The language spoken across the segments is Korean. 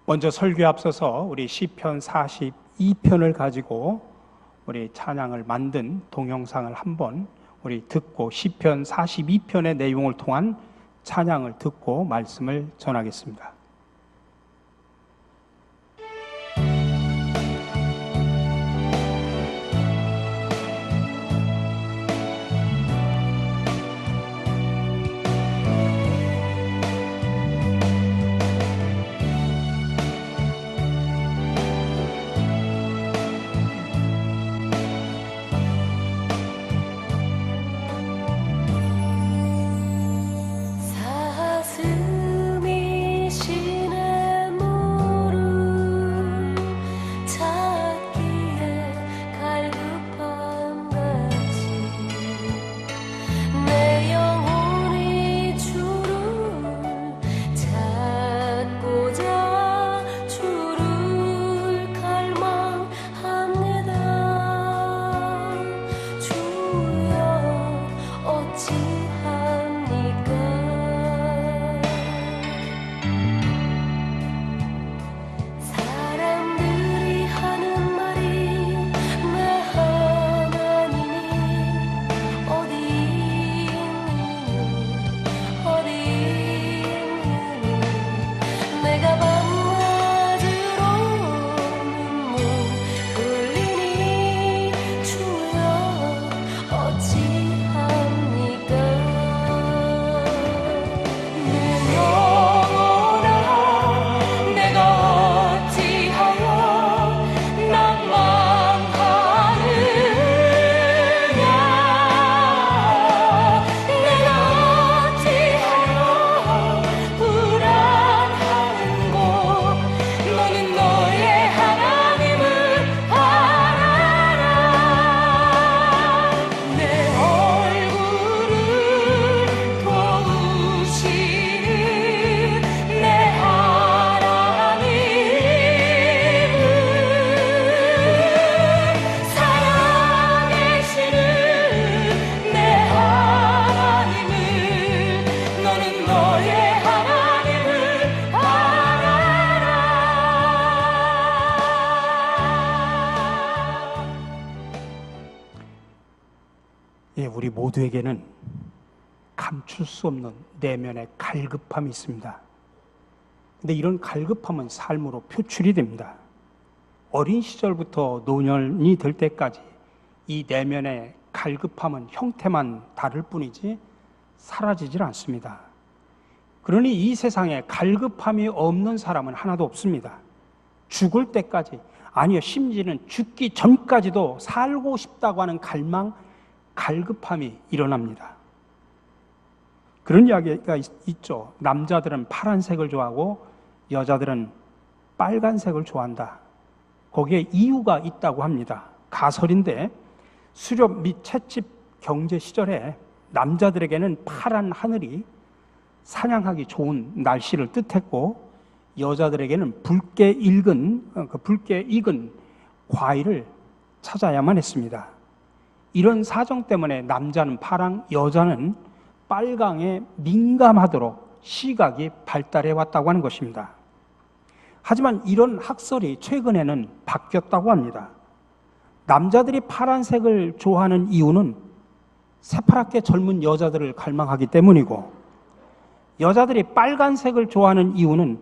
먼저 설교에 앞서서 우리 시편 42편을 가지고 우리 찬양을 만든 동영상을 한번 우리 듣고 시편 42편의 내용을 통한 찬양을 듣고 말씀을 전하겠습니다. 우리 모두에게는 감출 수 없는 내면의 갈급함이 있습니다. 근데 이런 갈급함은 삶으로 표출이 됩니다. 어린 시절부터 노년이 될 때까지 이 내면의 갈급함은 형태만 다를 뿐이지 사라지질 않습니다. 그러니 이 세상에 갈급함이 없는 사람은 하나도 없습니다. 죽을 때까지, 아니요, 심지어는 죽기 전까지도 살고 싶다고 하는 갈급함이 일어납니다. 그런 이야기가 있죠. 남자들은 파란색을 좋아하고 여자들은 빨간색을 좋아한다. 거기에 이유가 있다고 합니다. 가설인데 수렵 및 채집 경제 시절에 남자들에게는 파란 하늘이 사냥하기 좋은 날씨를 뜻했고 여자들에게는 붉게 익은 과일을 찾아야만 했습니다. 이런 사정 때문에 남자는 파랑, 여자는 빨강에 민감하도록 시각이 발달해 왔다고 하는 것입니다. 하지만 이런 학설이 최근에는 바뀌었다고 합니다. 남자들이 파란색을 좋아하는 이유는 새파랗게 젊은 여자들을 갈망하기 때문이고, 여자들이 빨간색을 좋아하는 이유는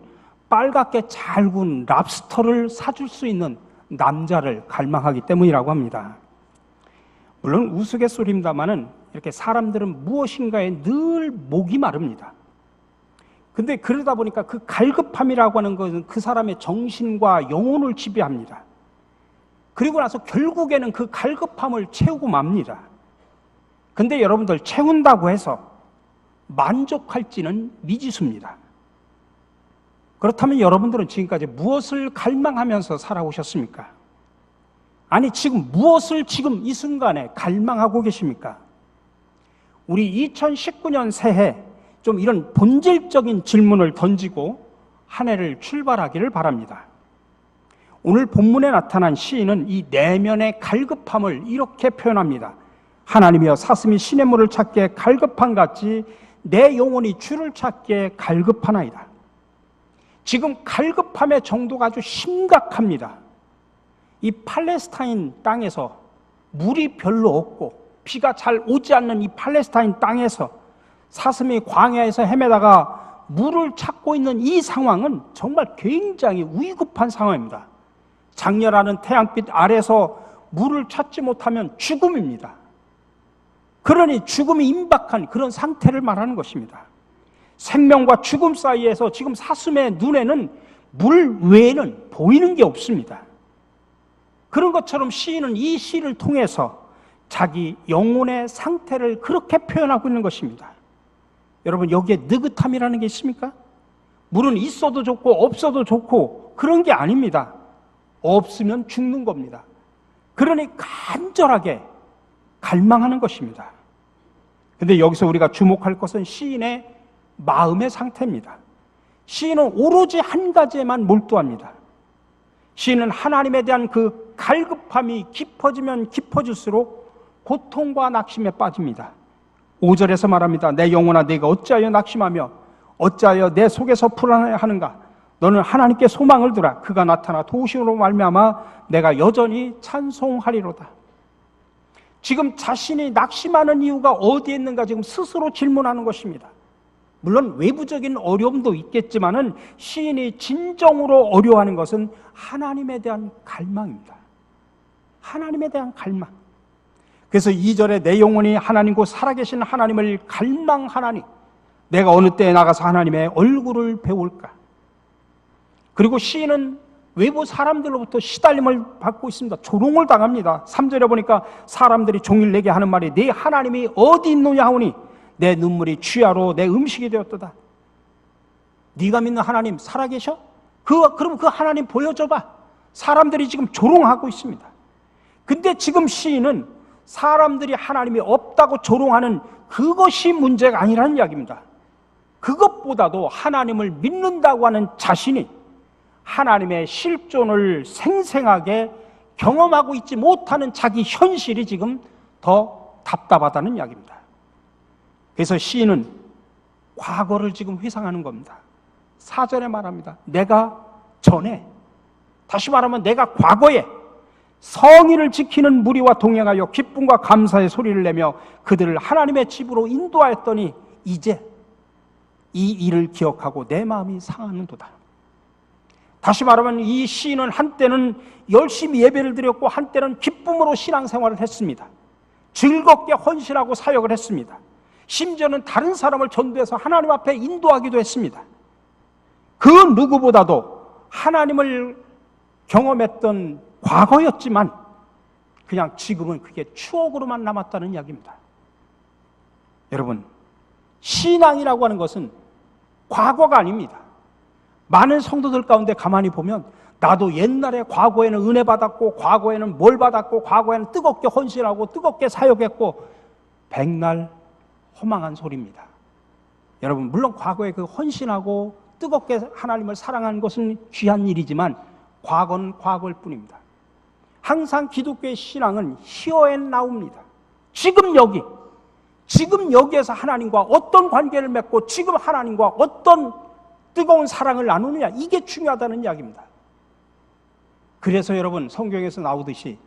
빨갛게 잘 구운 랍스터를 사줄 수 있는 남자를 갈망하기 때문이라고 합니다. 물론 우스갯소리입니다마는 이렇게 사람들은 무엇인가에 늘 목이 마릅니다. 근데 그러다 보니까 그 갈급함이라고 하는 것은 그 사람의 정신과 영혼을 지배합니다. 그리고 나서 결국에는 그 갈급함을 채우고 맙니다. 근데 여러분들, 채운다고 해서 만족할지는 미지수입니다. 그렇다면 여러분들은 지금까지 무엇을 갈망하면서 살아오셨습니까? 아니, 지금 무엇을 지금 이 순간에 갈망하고 계십니까? 우리 2019년 새해 좀 이런 본질적인 질문을 던지고 한 해를 출발하기를 바랍니다. 오늘 본문에 나타난 시인은 이 내면의 갈급함을 이렇게 표현합니다. 하나님이여, 사슴이 시냇물을 찾기에 갈급한 같이 내 영혼이 주를 찾기에 갈급하나이다. 지금 갈급함의 정도가 아주 심각합니다. 이 팔레스타인 땅에서 물이 별로 없고 비가 잘 오지 않는 이 팔레스타인 땅에서 사슴이 광야에서 헤매다가 물을 찾고 있는 이 상황은 정말 굉장히 위급한 상황입니다. 장렬하는 태양빛 아래서 물을 찾지 못하면 죽음입니다. 그러니 죽음이 임박한 그런 상태를 말하는 것입니다. 생명과 죽음 사이에서 지금 사슴의 눈에는 물 외에는 보이는 게 없습니다. 그런 것처럼 시인은 이 시를 통해서 자기 영혼의 상태를 그렇게 표현하고 있는 것입니다. 여러분, 여기에 느긋함이라는 게 있습니까? 물은 있어도 좋고 없어도 좋고 그런 게 아닙니다. 없으면 죽는 겁니다. 그러니 간절하게 갈망하는 것입니다. 그런데 여기서 우리가 주목할 것은 시인의 마음의 상태입니다. 시인은 오로지 한 가지에만 몰두합니다. 시인은 하나님에 대한 그 갈급함이 깊어지면 깊어질수록 고통과 낙심에 빠집니다. 5절에서 말합니다. 내 영혼아, 네가 어찌하여 낙심하며 어찌하여 내 속에서 불안해하는가? 너는 하나님께 소망을 두라. 그가 나타나 도우심으로 말미암아 내가 여전히 찬송하리로다. 지금 자신이 낙심하는 이유가 어디에 있는가 지금 스스로 질문하는 것입니다. 물론 외부적인 어려움도 있겠지만은 시인이 진정으로 어려워하는 것은 하나님에 대한 갈망입니다. 하나님에 대한 갈망. 그래서 2절에 내 영혼이 하나님과 살아계신 하나님을 갈망하나니 내가 어느 때에 나가서 하나님의 얼굴을 배울까? 그리고 시인은 외부 사람들로부터 시달림을 받고 있습니다. 조롱을 당합니다. 3절에 보니까 사람들이 종일 내게 하는 말이 네 하나님이 어디 있느냐 하오니 내 눈물이 취하로 내 음식이 되었도다. 네가 믿는 하나님 살아계셔? 그럼 그 하나님 보여줘봐. 사람들이 지금 조롱하고 있습니다. 근데 지금 시인은 사람들이 하나님이 없다고 조롱하는 그것이 문제가 아니라는 이야기입니다. 그것보다도 하나님을 믿는다고 하는 자신이 하나님의 실존을 생생하게 경험하고 있지 못하는 자기 현실이 지금 더 답답하다는 이야기입니다. 그래서 시인은 과거를 지금 회상하는 겁니다. 4절에 말합니다. 내가 전에, 다시 말하면 내가 과거에 성의를 지키는 무리와 동행하여 기쁨과 감사의 소리를 내며 그들을 하나님의 집으로 인도하였더니 이제 이 일을 기억하고 내 마음이 상하는도다. 다시 말하면 이 시인은 한때는 열심히 예배를 드렸고 한때는 기쁨으로 신앙생활을 했습니다. 즐겁게 헌신하고 사역을 했습니다. 심지어는 다른 사람을 전도해서 하나님 앞에 인도하기도 했습니다. 그 누구보다도 하나님을 경험했던 과거였지만 그냥 지금은 그게 추억으로만 남았다는 이야기입니다. 여러분, 신앙이라고 하는 것은 과거가 아닙니다. 많은 성도들 가운데 가만히 보면 나도 옛날에 과거에는 은혜 받았고 과거에는 뭘 받았고 과거에는 뜨겁게 헌신하고 뜨겁게 사역했고 백날 허망한 소리입니다. 여러분, 물론 과거에 그 헌신하고 뜨겁게 하나님을 사랑하는 것은 귀한 일이지만 과거는 과거일 뿐입니다. 항상 기독교의 신앙은 here and now입니다. 지금 여기에서 하나님과 어떤 관계를 맺고 지금 하나님과 어떤 뜨거운 사랑을 나누느냐, 이게 중요하다는 이야기입니다. 그래서 여러분, 성경에서 나오듯이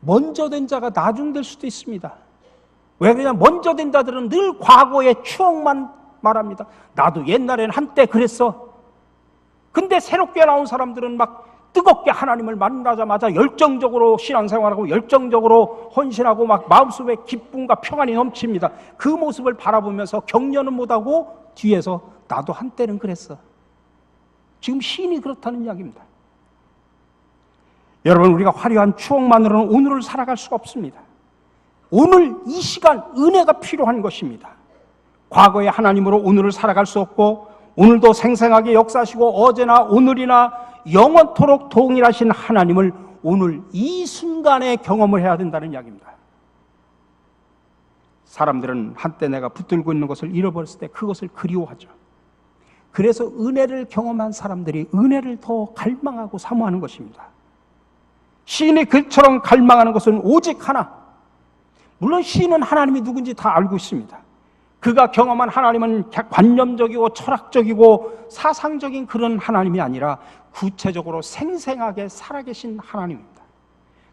먼저 된 자가 나중 될 수도 있습니다. 왜 그냥 먼저 된 자들은 늘 과거의 추억만 말합니다. 나도 옛날에는 한때 그랬어. 근데 새롭게 나온 사람들은 막 뜨겁게 하나님을 만나자마자 열정적으로 신앙생활하고 열정적으로 헌신하고 막 마음속에 기쁨과 평안이 넘칩니다. 그 모습을 바라보면서 격려는 못하고 뒤에서 나도 한때는 그랬어. 지금 시인이 그렇다는 이야기입니다. 여러분, 우리가 화려한 추억만으로는 오늘을 살아갈 수가 없습니다. 오늘 이 시간 은혜가 필요한 것입니다. 과거의 하나님으로 오늘을 살아갈 수 없고 오늘도 생생하게 역사하시고 어제나 오늘이나 영원토록 동일하신 하나님을 오늘 이 순간에 경험을 해야 된다는 이야기입니다. 사람들은 한때 내가 붙들고 있는 것을 잃어버렸을 때 그것을 그리워하죠. 그래서 은혜를 경험한 사람들이 은혜를 더 갈망하고 사모하는 것입니다. 시인이 그처럼 갈망하는 것은 오직 하나. 물론 시인은 하나님이 누군지 다 알고 있습니다. 그가 경험한 하나님은 관념적이고 철학적이고 사상적인 그런 하나님이 아니라 구체적으로 생생하게 살아계신 하나님입니다.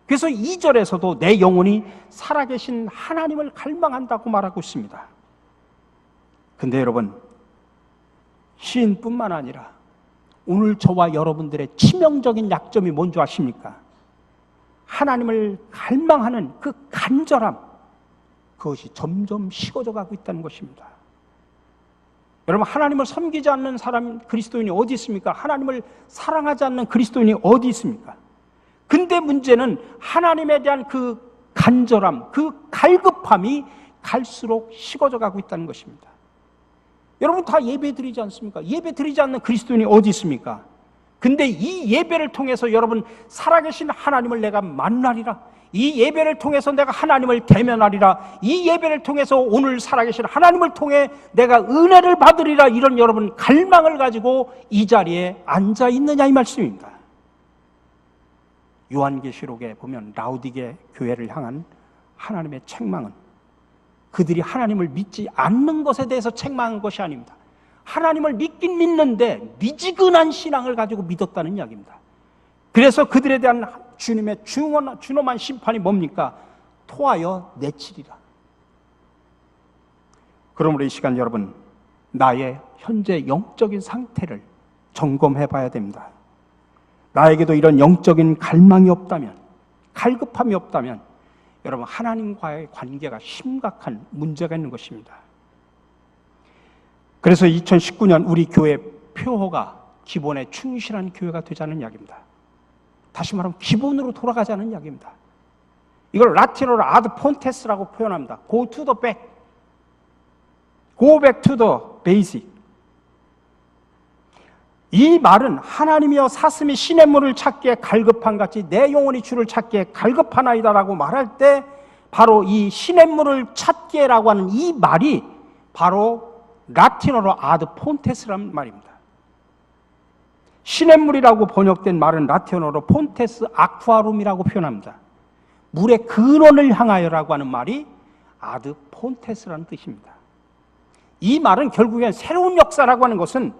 그래서 2절에서도 내 영혼이 살아계신 하나님을 갈망한다고 말하고 있습니다. 근데 여러분, 시인뿐만 아니라 오늘 저와 여러분들의 치명적인 약점이 뭔지 아십니까? 하나님을 갈망하는 그 간절함, 그것이 점점 식어져 가고 있다는 것입니다. 여러분, 하나님을 섬기지 않는 사람, 그리스도인이 어디 있습니까? 하나님을 사랑하지 않는 그리스도인이 어디 있습니까? 근데 문제는 하나님에 대한 그 간절함, 그 갈급함이 갈수록 식어져 가고 있다는 것입니다. 여러분 다 예배 드리지 않습니까? 예배 드리지 않는 그리스도인이 어디 있습니까? 근데 이 예배를 통해서 여러분 살아계신 하나님을 내가 만나리라, 이 예배를 통해서 내가 하나님을 대면하리라, 이 예배를 통해서 오늘 살아계신 하나님을 통해 내가 은혜를 받으리라, 이런 여러분 갈망을 가지고 이 자리에 앉아 있느냐, 이 말씀입니다. 요한계시록에 보면 라우디게 교회를 향한 하나님의 책망은 그들이 하나님을 믿지 않는 것에 대해서 책망한 것이 아닙니다. 하나님을 믿긴 믿는데 미지근한 신앙을 가지고 믿었다는 이야기입니다. 그래서 그들에 대한 주님의 준엄한 심판이 뭡니까? 토하여 내치리라. 그러므로 이 시간 여러분, 나의 현재 영적인 상태를 점검해 봐야 됩니다. 나에게도 이런 영적인 갈망이 없다면, 갈급함이 없다면 여러분 하나님과의 관계가 심각한 문제가 있는 것입니다. 그래서 2019년 우리 교회 표어가 기본에 충실한 교회가 되자는 이야기입니다. 다시 말하면 기본으로 돌아가자는 이야기입니다. 이걸 라틴어로 아드 폰테스라고 표현합니다. Go to the back. Go back to the basic. 이 말은 하나님이여 사슴이 시냇물을 찾기에 갈급한 같이 내 영혼이 주를 찾기에 갈급하나이다라고 말할 때 바로 이 시냇물을 찾기에라고 하는 이 말이 바로 라틴어로 아드 폰테스란 말입니다. 시냇물이라고 번역된 말은 라틴어로 폰테스 아쿠아룸이라고 표현합니다. 물의 근원을 향하여라고 하는 말이 아드 폰테스라는 뜻입니다. 이 말은 결국엔 새로운 역사라고 하는 것은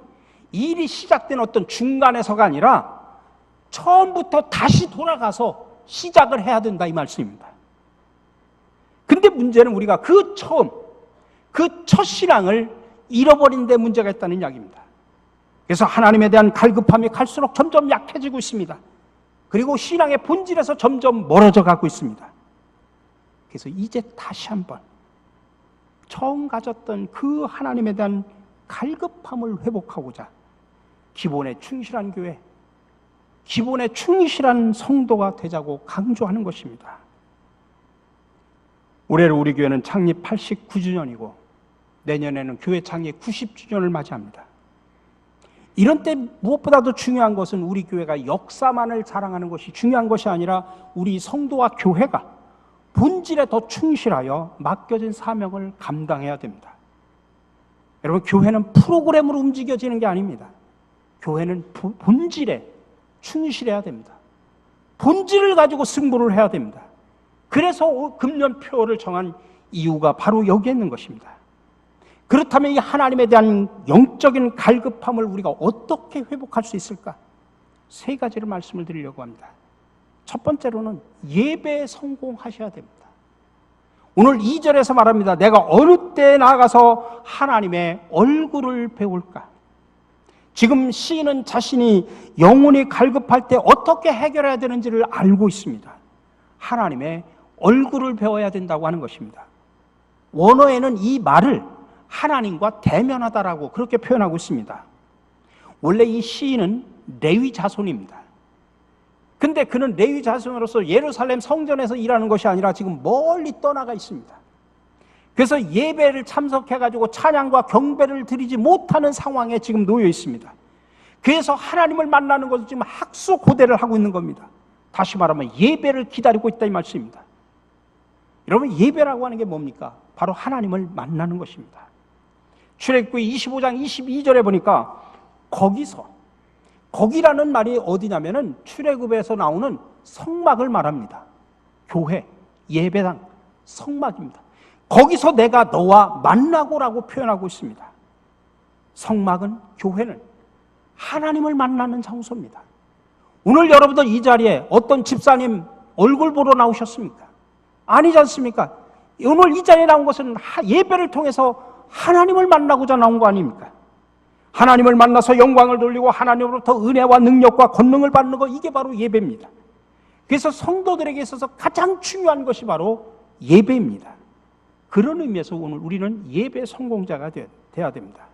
일이 시작된 어떤 중간에서가 아니라 처음부터 다시 돌아가서 시작을 해야 된다, 이 말씀입니다. 근데 문제는 우리가 그 처음, 그 첫 신앙을 잃어버린 데 문제가 있다는 이야기입니다. 그래서 하나님에 대한 갈급함이 갈수록 점점 약해지고 있습니다. 그리고 신앙의 본질에서 점점 멀어져 가고 있습니다. 그래서 이제 다시 한번 처음 가졌던 그 하나님에 대한 갈급함을 회복하고자 기본에 충실한 교회, 기본에 충실한 성도가 되자고 강조하는 것입니다. 올해로 우리 교회는 창립 89주년이고 내년에는 교회 창립 90주년을 맞이합니다. 이런 때 무엇보다도 중요한 것은 우리 교회가 역사만을 자랑하는 것이 중요한 것이 아니라 우리 성도와 교회가 본질에 더 충실하여 맡겨진 사명을 감당해야 됩니다. 여러분, 교회는 프로그램으로 움직여지는 게 아닙니다. 교회는 본질에 충실해야 됩니다. 본질을 가지고 승부를 해야 됩니다. 그래서 금년표를 정한 이유가 바로 여기에 있는 것입니다. 그렇다면 이 하나님에 대한 영적인 갈급함을 우리가 어떻게 회복할 수 있을까? 세 가지를 말씀을 드리려고 합니다. 첫 번째로는 예배에 성공하셔야 됩니다. 오늘 2절에서 말합니다. 내가 어느 때에 나가서 하나님의 얼굴을 배울까? 지금 시인은 자신이 영혼이 갈급할 때 어떻게 해결해야 되는지를 알고 있습니다. 하나님의 얼굴을 배워야 된다고 하는 것입니다. 원어에는 이 말을 하나님과 대면하다라고 그렇게 표현하고 있습니다. 원래 이 시인은 레위 자손입니다. 근데 그는 레위 자손으로서 예루살렘 성전에서 일하는 것이 아니라 지금 멀리 떠나가 있습니다. 그래서 예배를 참석해가지고 찬양과 경배를 드리지 못하는 상황에 지금 놓여 있습니다. 그래서 하나님을 만나는 것을 지금 학수고대를 하고 있는 겁니다. 다시 말하면 예배를 기다리고 있다, 이 말씀입니다. 여러분, 예배라고 하는 게 뭡니까? 바로 하나님을 만나는 것입니다. 출애굽기 25장 22절에 보니까 거기라는 말이 어디냐면은 출애굽에서 나오는 성막을 말합니다. 교회, 예배당, 성막입니다. 거기서 내가 너와 만나고라고 표현하고 있습니다. 성막은, 교회는 하나님을 만나는 장소입니다. 오늘 여러분들 이 자리에 어떤 집사님 얼굴 보러 나오셨습니까? 아니지 않습니까? 오늘 이 자리에 나온 것은 예배를 통해서 하나님을 만나고자 나온 거 아닙니까? 하나님을 만나서 영광을 돌리고 하나님으로부터 은혜와 능력과 권능을 받는 거, 이게 바로 예배입니다. 그래서 성도들에게 있어서 가장 중요한 것이 바로 예배입니다. 그런 의미에서 오늘 우리는 예배 성공자가 되어야 됩니다.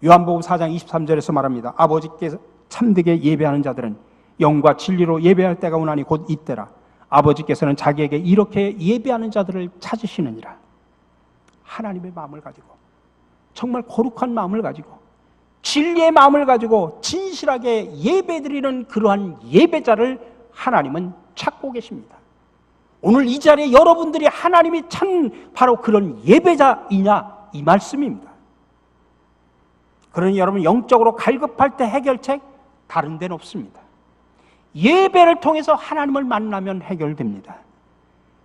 요한복음 4장 23절에서 말합니다. 아버지께 참되게 예배하는 자들은 영과 진리로 예배할 때가 오나니 곧 이때라. 아버지께서는 자기에게 이렇게 예배하는 자들을 찾으시느니라. 하나님의 마음을 가지고, 정말 거룩한 마음을 가지고, 진리의 마음을 가지고 진실하게 예배드리는 그러한 예배자를 하나님은 찾고 계십니다. 오늘 이 자리에 여러분들이 하나님이 찾는 바로 그런 예배자이냐, 이 말씀입니다. 그러니 여러분, 영적으로 갈급할 때 해결책 다른 데는 없습니다. 예배를 통해서 하나님을 만나면 해결됩니다.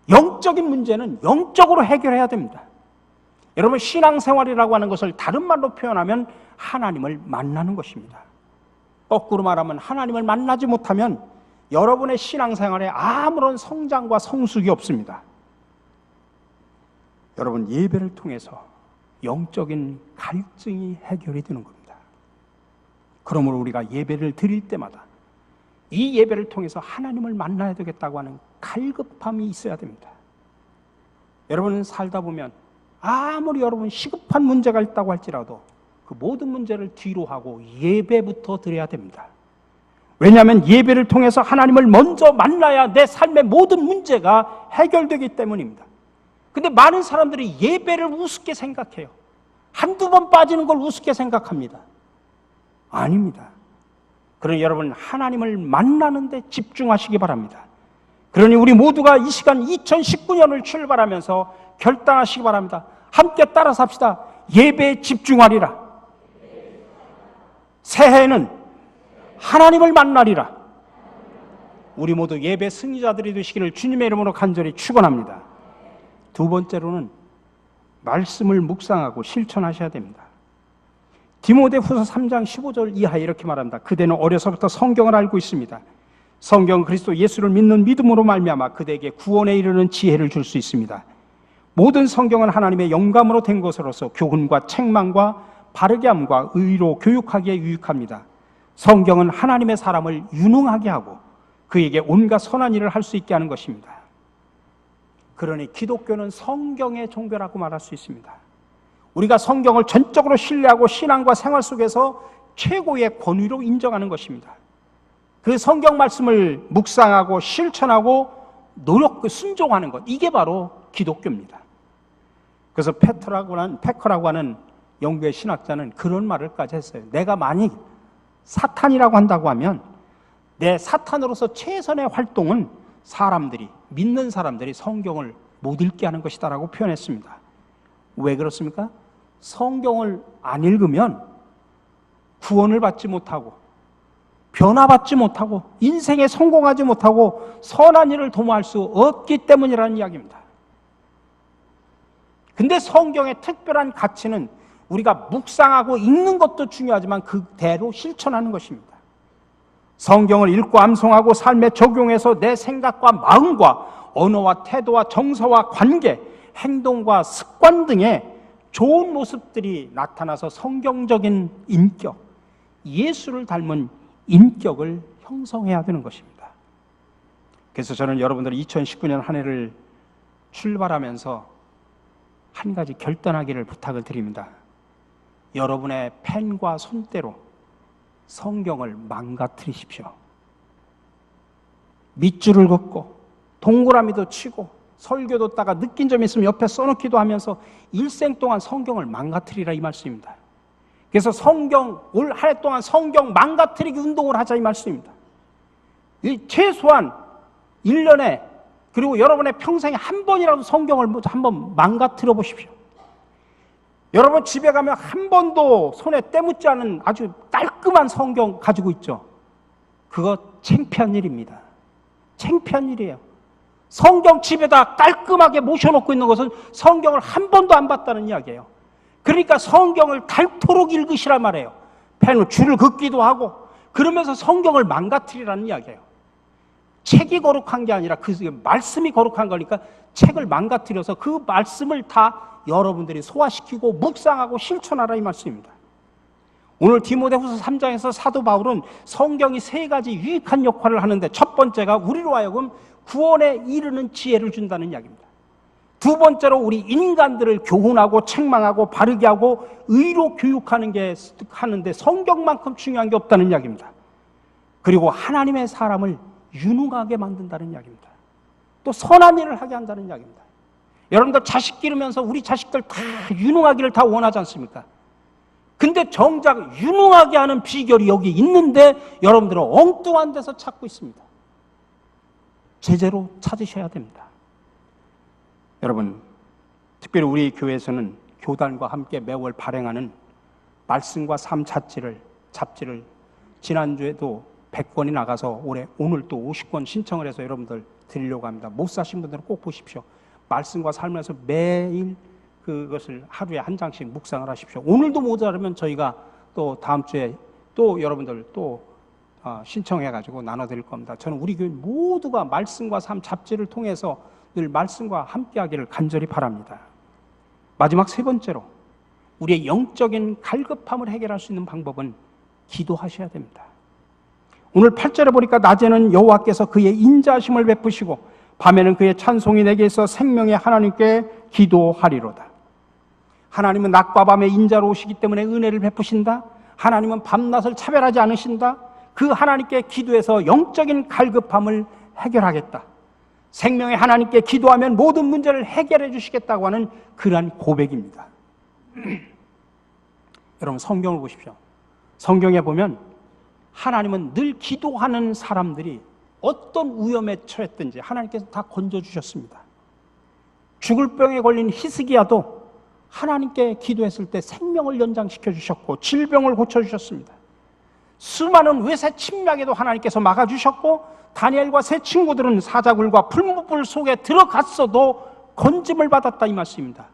영적인 문제는 영적으로 해결해야 됩니다. 여러분, 신앙생활이라고 하는 것을 다른 말로 표현하면 하나님을 만나는 것입니다. 거꾸로 말하면 하나님을 만나지 못하면 여러분의 신앙생활에 아무런 성장과 성숙이 없습니다. 여러분, 예배를 통해서 영적인 갈증이 해결이 되는 겁니다. 그러므로 우리가 예배를 드릴 때마다 이 예배를 통해서 하나님을 만나야 되겠다고 하는 갈급함이 있어야 됩니다. 여러분은 살다 보면 아무리 여러분 시급한 문제가 있다고 할지라도 그 모든 문제를 뒤로 하고 예배부터 드려야 됩니다. 왜냐하면 예배를 통해서 하나님을 먼저 만나야 내 삶의 모든 문제가 해결되기 때문입니다. 근데 많은 사람들이 예배를 우습게 생각해요. 한두 번 빠지는 걸 우습게 생각합니다. 아닙니다. 그러니 여러분, 하나님을 만나는 데 집중하시기 바랍니다. 그러니 우리 모두가 이 시간 2019년을 출발하면서 결단하시기 바랍니다. 함께 따라서 합시다. 예배에 집중하리라. 새해에는 하나님을 만나리라. 우리 모두 예배 승리자들이 되시기를 주님의 이름으로 간절히 축원합니다. 두 번째로는 말씀을 묵상하고 실천하셔야 됩니다. 디모데후서 3장 15절 이하에 이렇게 말합니다. 그대는 어려서부터 성경을 알고 있습니다. 성경은 그리스도 예수를 믿는 믿음으로 말미암아 그대에게 구원에 이르는 지혜를 줄 수 있습니다. 모든 성경은 하나님의 영감으로 된 것으로서 교훈과 책망과 바르게 함과 의로 교육하기에 유익합니다. 성경은 하나님의 사람을 유능하게 하고 그에게 온갖 선한 일을 할 수 있게 하는 것입니다. 그러니 기독교는 성경의 종교라고 말할 수 있습니다. 우리가 성경을 전적으로 신뢰하고 신앙과 생활 속에서 최고의 권위로 인정하는 것입니다. 그 성경 말씀을 묵상하고 실천하고 순종하는 것, 이게 바로 기독교입니다. 그래서 패커라고 하는 영국의 신학자는 그런 말을까지 했어요. 내가 만약 사탄이라고 한다고 하면 내 사탄으로서 최선의 활동은 믿는 사람들이 성경을 못 읽게 하는 것이다라고 표현했습니다. 왜 그렇습니까? 성경을 안 읽으면 구원을 받지 못하고 변화받지 못하고 인생에 성공하지 못하고 선한 일을 도모할 수 없기 때문이라는 이야기입니다. 근데 성경의 특별한 가치는 우리가 묵상하고 읽는 것도 중요하지만 그대로 실천하는 것입니다. 성경을 읽고 암송하고 삶에 적용해서 내 생각과 마음과 언어와 태도와 정서와 관계, 행동과 습관 등의 좋은 모습들이 나타나서 성경적인 인격, 예수를 닮은 인격을 형성해야 되는 것입니다. 그래서 저는 여러분들 2019년 한 해를 출발하면서 한 가지 결단하기를 부탁을 드립니다. 여러분의 펜과 손대로 성경을 망가뜨리십시오. 밑줄을 긋고 동그라미도 치고 설교도 따가 느낀 점이 있으면 옆에 써놓기도 하면서 일생 동안 성경을 망가뜨리라, 이 말씀입니다. 그래서 올 한 해 동안 성경 망가뜨리기 운동을 하자, 이 말씀입니다. 최소한 1년에, 그리고 여러분의 평생에 한 번이라도 성경을 한번 망가뜨려 보십시오. 여러분 집에 가면 한 번도 손에 때묻지 않은 아주 깔끔한 성경 가지고 있죠. 그거 창피한 일입니다. 창피한 일이에요. 성경 집에다 깔끔하게 모셔놓고 있는 것은 성경을 한 번도 안 봤다는 이야기예요. 그러니까 성경을 닳도록 읽으시란 말이에요. 펜으로 줄을 긋기도 하고 그러면서 성경을 망가뜨리라는 이야기예요. 책이 거룩한 게 아니라 그 말씀이 거룩한 거니까 책을 망가뜨려서 그 말씀을 다 여러분들이 소화시키고 묵상하고 실천하라 이 말씀입니다. 오늘 디모데후서 3장에서 사도 바울은 성경이 세 가지 유익한 역할을 하는데 첫 번째가 우리로 하여금 구원에 이르는 지혜를 준다는 이야기입니다. 두 번째로 우리 인간들을 교훈하고 책망하고 바르게 하고 의로 교육하는 게 하는데 성경만큼 중요한 게 없다는 이야기입니다. 그리고 하나님의 사람을 유능하게 만든다는 이야기입니다. 또 선한 일을 하게 한다는 이야기입니다. 여러분들 자식 기르면서 우리 자식들 다 유능하기를 다 원하지 않습니까? 근데 정작 유능하게 하는 비결이 여기 있는데 여러분들은 엉뚱한 데서 찾고 있습니다. 제대로 찾으셔야 됩니다. 여러분, 특별히 우리 교회에서는 교단과 함께 매월 발행하는 말씀과 삶 잡지를 지난주에도 100권이 나가서 오늘 또 50권 신청을 해서 여러분들 드리려고 합니다. 못 사신 분들은 꼭 보십시오. 말씀과 삶에서 매일 그것을 하루에 한 장씩 묵상을 하십시오. 오늘도 모자라면 저희가 또 다음 주에 또 여러분들 또 신청해가지고 나눠드릴 겁니다. 저는 우리 교인 모두가 말씀과 삶 잡지를 통해서 늘 말씀과 함께하기를 간절히 바랍니다. 마지막 세 번째로 우리의 영적인 갈급함을 해결할 수 있는 방법은 기도하셔야 됩니다. 오늘 8절에 보니까 낮에는 여호와께서 그의 인자하심을 베푸시고 밤에는 그의 찬송이 내게 있어 생명의 하나님께 기도하리로다. 하나님은 낮과 밤에 인자로우시기 때문에 은혜를 베푸신다. 하나님은 밤낮을 차별하지 않으신다. 그 하나님께 기도해서 영적인 갈급함을 해결하겠다. 생명의 하나님께 기도하면 모든 문제를 해결해 주시겠다고 하는 그러한 고백입니다. 여러분 성경을 보십시오. 성경에 보면 하나님은 늘 기도하는 사람들이 어떤 위험에 처했든지 하나님께서 다 건져주셨습니다. 죽을 병에 걸린 히스기야도 하나님께 기도했을 때 생명을 연장시켜 주셨고 질병을 고쳐주셨습니다. 수많은 외세 침략에도 하나님께서 막아주셨고 다니엘과 세 친구들은 사자굴과 풀무불 속에 들어갔어도 건짐을 받았다 이 말씀입니다.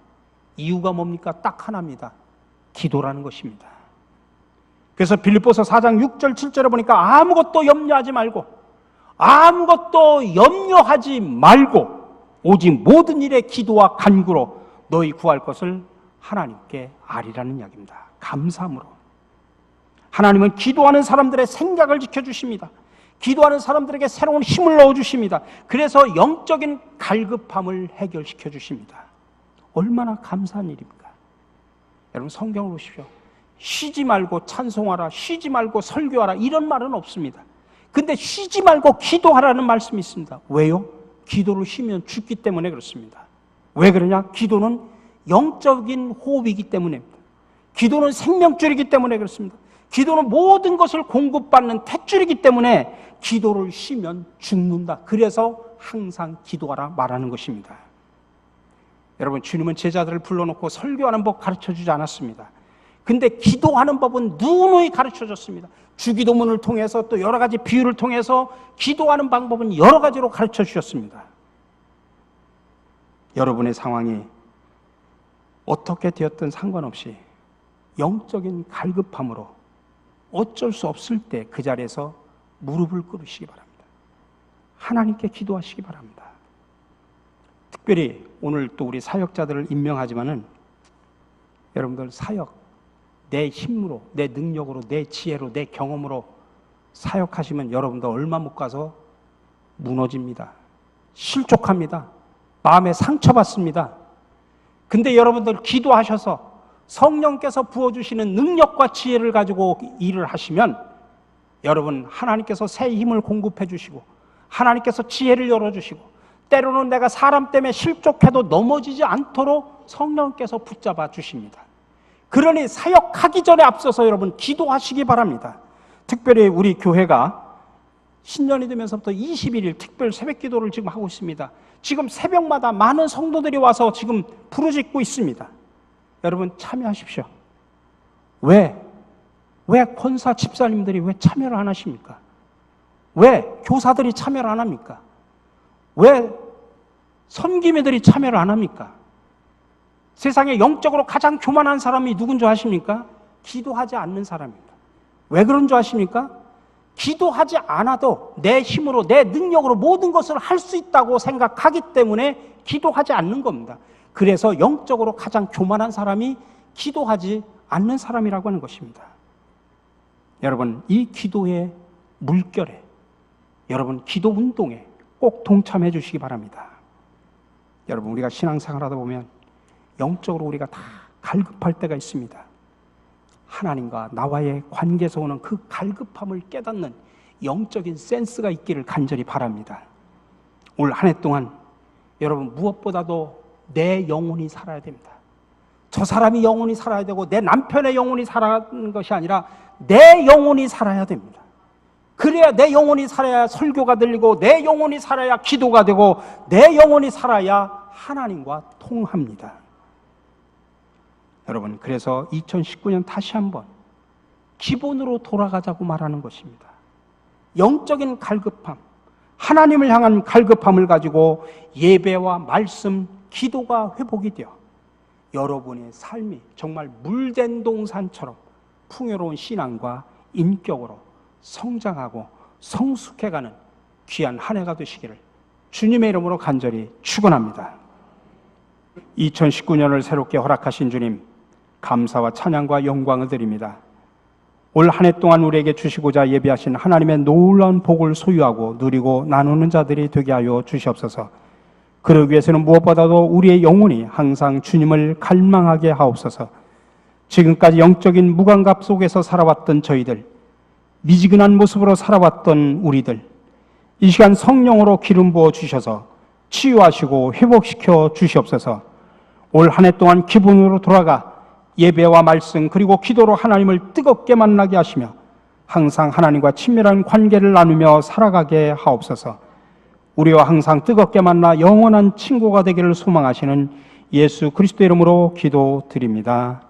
이유가 뭡니까? 딱 하나입니다. 기도라는 것입니다. 그래서 빌립보서 4장 6절 7절에 보니까 아무것도 염려하지 말고 오직 모든 일에 기도와 간구로 너희 구할 것을 하나님께 아리라는 이야기입니다. 감사함으로. 하나님은 기도하는 사람들의 생각을 지켜주십니다. 기도하는 사람들에게 새로운 힘을 넣어주십니다. 그래서 영적인 갈급함을 해결시켜 주십니다. 얼마나 감사한 일입니까? 여러분 성경을 보십시오. 쉬지 말고 찬송하라, 쉬지 말고 설교하라 이런 말은 없습니다. 근데 쉬지 말고 기도하라는 말씀이 있습니다. 왜요? 기도를 쉬면 죽기 때문에 그렇습니다. 왜 그러냐? 기도는 영적인 호흡이기 때문입니다. 기도는 생명줄이기 때문에 그렇습니다. 기도는 모든 것을 공급받는 탯줄이기 때문에 기도를 쉬면 죽는다. 그래서 항상 기도하라 말하는 것입니다. 여러분 주님은 제자들을 불러놓고 설교하는 법 가르쳐주지 않았습니다. 근데 기도하는 법은 누누이 가르쳐줬습니다. 주기도문을 통해서 또 여러 가지 비유를 통해서 기도하는 방법은 여러 가지로 가르쳐 주셨습니다. 여러분의 상황이 어떻게 되었든 상관없이 영적인 갈급함으로 어쩔 수 없을 때 그 자리에서 무릎을 꿇으시기 바랍니다. 하나님께 기도하시기 바랍니다. 특별히 오늘 또 우리 사역자들을 임명하지만은 여러분들 사역 내 힘으로, 내 능력으로, 내 지혜로, 내 경험으로 사역하시면 여러분들 얼마 못 가서 무너집니다. 실족합니다. 마음에 상처받습니다. 근데 여러분들 기도하셔서 성령께서 부어주시는 능력과 지혜를 가지고 일을 하시면 여러분 하나님께서 새 힘을 공급해 주시고 하나님께서 지혜를 열어주시고 때로는 내가 사람 때문에 실족해도 넘어지지 않도록 성령께서 붙잡아 주십니다. 그러니 사역하기 전에 앞서서 여러분 기도하시기 바랍니다. 특별히 우리 교회가 신년이 되면서부터 21일 특별 새벽 기도를 지금 하고 있습니다. 지금 새벽마다 많은 성도들이 와서 지금 부르짖고 있습니다. 여러분 참여하십시오. 왜 권사 집사님들이 왜 참여를 안 하십니까? 왜 교사들이 참여를 안 합니까? 왜 선기매들이 참여를 안 합니까? 세상에 영적으로 가장 교만한 사람이 누군 줄 아십니까? 기도하지 않는 사람입니다. 왜 그런 줄 아십니까? 기도하지 않아도 내 힘으로, 내 능력으로 모든 것을 할 수 있다고 생각하기 때문에 기도하지 않는 겁니다. 그래서 영적으로 가장 교만한 사람이 기도하지 않는 사람이라고 하는 것입니다. 여러분, 이 기도의 물결에, 여러분 기도 운동에 꼭 동참해 주시기 바랍니다. 여러분, 우리가 신앙생활 하다 보면 영적으로 우리가 다 갈급할 때가 있습니다. 하나님과 나와의 관계에서 오는 그 갈급함을 깨닫는 영적인 센스가 있기를 간절히 바랍니다. 올 한 해 동안 여러분, 무엇보다도 내 영혼이 살아야 됩니다. 저 사람이 영혼이 살아야 되고 내 남편의 영혼이 살아가는 것이 아니라 내 영혼이 살아야 됩니다. 그래야 내 영혼이 살아야 설교가 들리고 내 영혼이 살아야 기도가 되고 내 영혼이 살아야 하나님과 통합니다. 여러분, 그래서 2019년 다시 한번 기본으로 돌아가자고 말하는 것입니다. 영적인 갈급함, 하나님을 향한 갈급함을 가지고 예배와 말씀, 기도가 회복이 되어 여러분의 삶이 정말 물된 동산처럼 풍요로운 신앙과 인격으로 성장하고 성숙해가는 귀한 한 해가 되시기를 주님의 이름으로 간절히 축원합니다. 2019년을 새롭게 허락하신 주님, 감사와 찬양과 영광을 드립니다. 올 한 해 동안 우리에게 주시고자 예비하신 하나님의 놀라운 복을 소유하고 누리고 나누는 자들이 되게 하여 주시옵소서. 그러기 위해서는 무엇보다도 우리의 영혼이 항상 주님을 갈망하게 하옵소서. 지금까지 영적인 무감각 속에서 살아왔던 저희들, 미지근한 모습으로 살아왔던 우리들, 이 시간 성령으로 기름 부어 주셔서 치유하시고 회복시켜 주시옵소서. 올 한 해 동안 기본으로 돌아가 예배와 말씀 그리고 기도로 하나님을 뜨겁게 만나게 하시며 항상 하나님과 친밀한 관계를 나누며 살아가게 하옵소서. 우리와 항상 뜨겁게 만나 영원한 친구가 되기를 소망하시는 예수 그리스도 이름으로 기도드립니다.